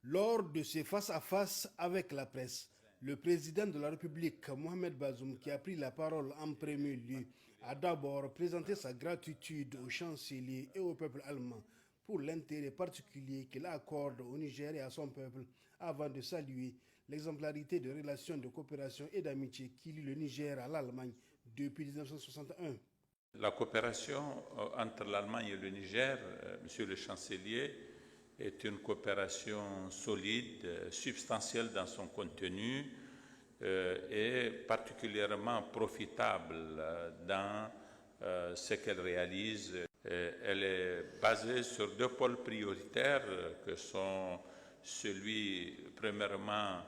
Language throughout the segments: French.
Lors de ce face-à-face avec la presse, le président de la République, Mohamed Bazoum, qui a pris la parole en premier lieu, a d'abord présenté sa gratitude au chancelier et au peuple allemand pour l'intérêt particulier qu'il accorde au Niger et à son peuple, avant de saluer l'exemplarité de relations de coopération et d'amitié qui lient le Niger à l'Allemagne depuis 1961. La coopération entre l'Allemagne et le Niger, Monsieur le chancelier, est une coopération solide, substantielle dans son contenu et particulièrement profitable dans ce qu'elle réalise. Elle est basée sur deux pôles prioritaires que sont celui, premièrement,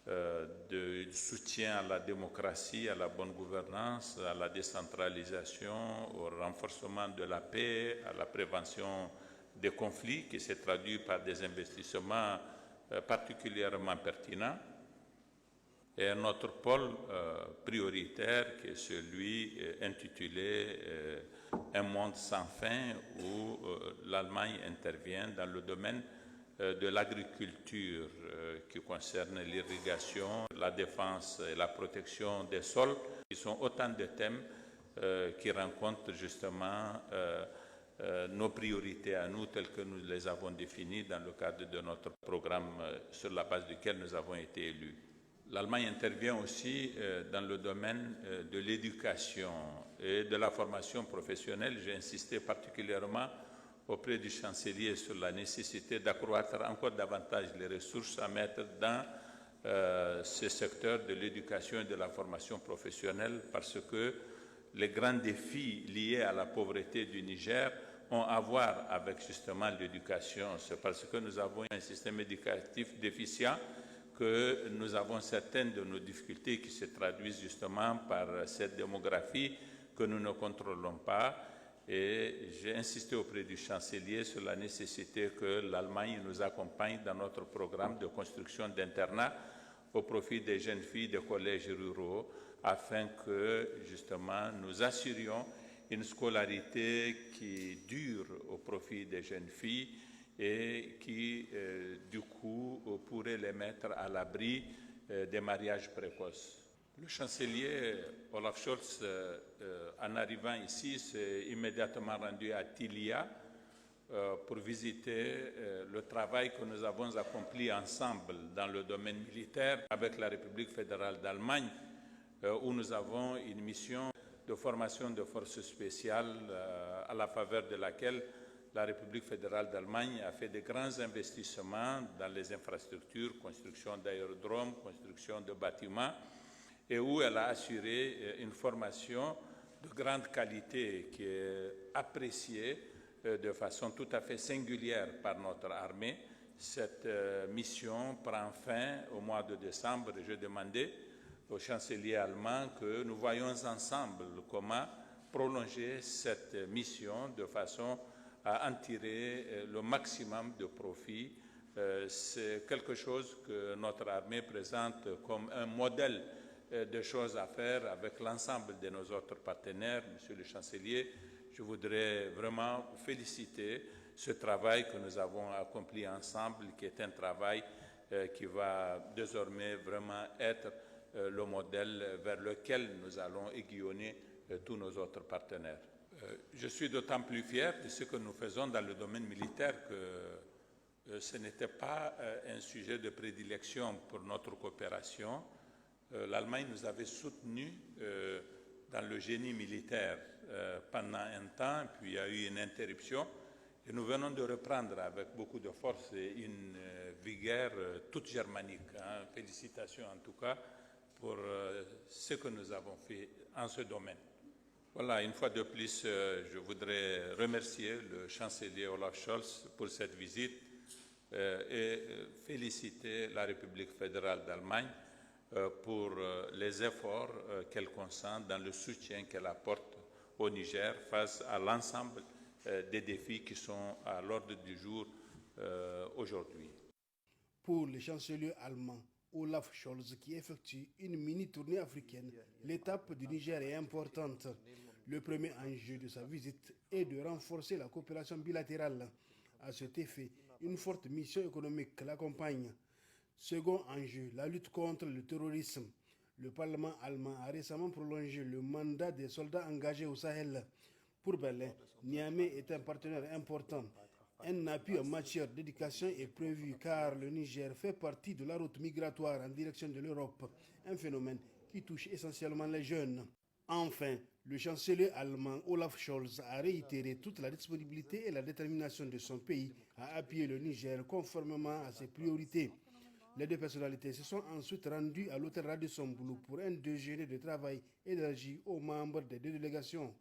de soutien à la démocratie, à la bonne gouvernance, à la décentralisation, au renforcement de la paix, à la prévention des conflits qui se traduit par des investissements particulièrement pertinents. Et un autre pôle prioritaire qui est celui intitulé Un monde sans fin où l'Allemagne intervient dans le domaine de l'agriculture qui concerne l'irrigation, la défense et la protection des sols, qui sont autant de thèmes qui rencontrent justement nos priorités à nous telles que nous les avons définies dans le cadre de notre programme sur la base duquel nous avons été élus. L'Allemagne intervient aussi dans le domaine de l'éducation et de la formation professionnelle. J'ai insisté particulièrement auprès du chancelier sur la nécessité d'accroître encore davantage les ressources à mettre dans ce secteur de l'éducation et de la formation professionnelle parce que les grands défis liés à la pauvreté du Niger ont à voir avec justement l'éducation. C'est parce que nous avons un système éducatif déficient que nous avons certaines de nos difficultés qui se traduisent justement par cette démographie que nous ne contrôlons pas. Et j'ai insisté auprès du chancelier sur la nécessité que l'Allemagne nous accompagne dans notre programme de construction d'internats au profit des jeunes filles des collèges ruraux afin que justement nous assurions une scolarité qui dure au profit des jeunes filles et qui, du coup, pourrait les mettre à l'abri des mariages précoces. Le chancelier Olaf Scholz, en arrivant ici, s'est immédiatement rendu à Tilia pour visiter le travail que nous avons accompli ensemble dans le domaine militaire avec la République fédérale d'Allemagne, où nous avons une mission de formation de forces spéciales à la faveur de laquelle la République fédérale d'Allemagne a fait de grands investissements dans les infrastructures, construction d'aérodromes, construction de bâtiments, et où elle a assuré une formation de grande qualité qui est appréciée de façon tout à fait singulière par notre armée. Cette mission prend fin au mois de décembre et je demandais au chancelier allemand que nous voyions ensemble comment prolonger cette mission de façon à en tirer le maximum de profit. C'est quelque chose que notre armée présente comme un modèle de choses à faire avec l'ensemble de nos autres partenaires. Monsieur le chancelier, je voudrais vraiment féliciter ce travail que nous avons accompli ensemble, qui est un travail qui va désormais vraiment être le modèle vers lequel nous allons aiguillonner tous nos autres partenaires. Je suis d'autant plus fier de ce que nous faisons dans le domaine militaire que ce n'était pas un sujet de prédilection pour notre coopération. L'Allemagne nous avait soutenus dans le génie militaire pendant un temps, puis il y a eu une interruption. Et nous venons de reprendre avec beaucoup de force et une vigueur toute germanique. Félicitations en tout cas pour ce que nous avons fait en ce domaine. Voilà, une fois de plus, je voudrais remercier le chancelier Olaf Scholz pour cette visite et féliciter la République fédérale d'Allemagne pour les efforts qu'elle consent dans le soutien qu'elle apporte au Niger face à l'ensemble des défis qui sont à l'ordre du jour aujourd'hui. Pour le chancelier allemand Olaf Scholz, qui effectue une mini-tournée africaine, l'étape du Niger est importante. Le premier enjeu de sa visite est de renforcer la coopération bilatérale. À cet effet, une forte mission économique l'accompagne. Second enjeu, la lutte contre le terrorisme. Le Parlement allemand a récemment prolongé le mandat des soldats engagés au Sahel. Pour Berlin, Niamey est un partenaire important. Un appui en matière d'éducation est prévu car le Niger fait partie de la route migratoire en direction de l'Europe, un phénomène qui touche essentiellement les jeunes. Enfin, le chancelier allemand Olaf Scholz a réitéré toute la disponibilité et la détermination de son pays à appuyer le Niger conformément à ses priorités. Les deux personnalités se sont ensuite rendues à l'hôtel Radisson Blu pour un déjeuner de travail élargi aux membres des deux délégations.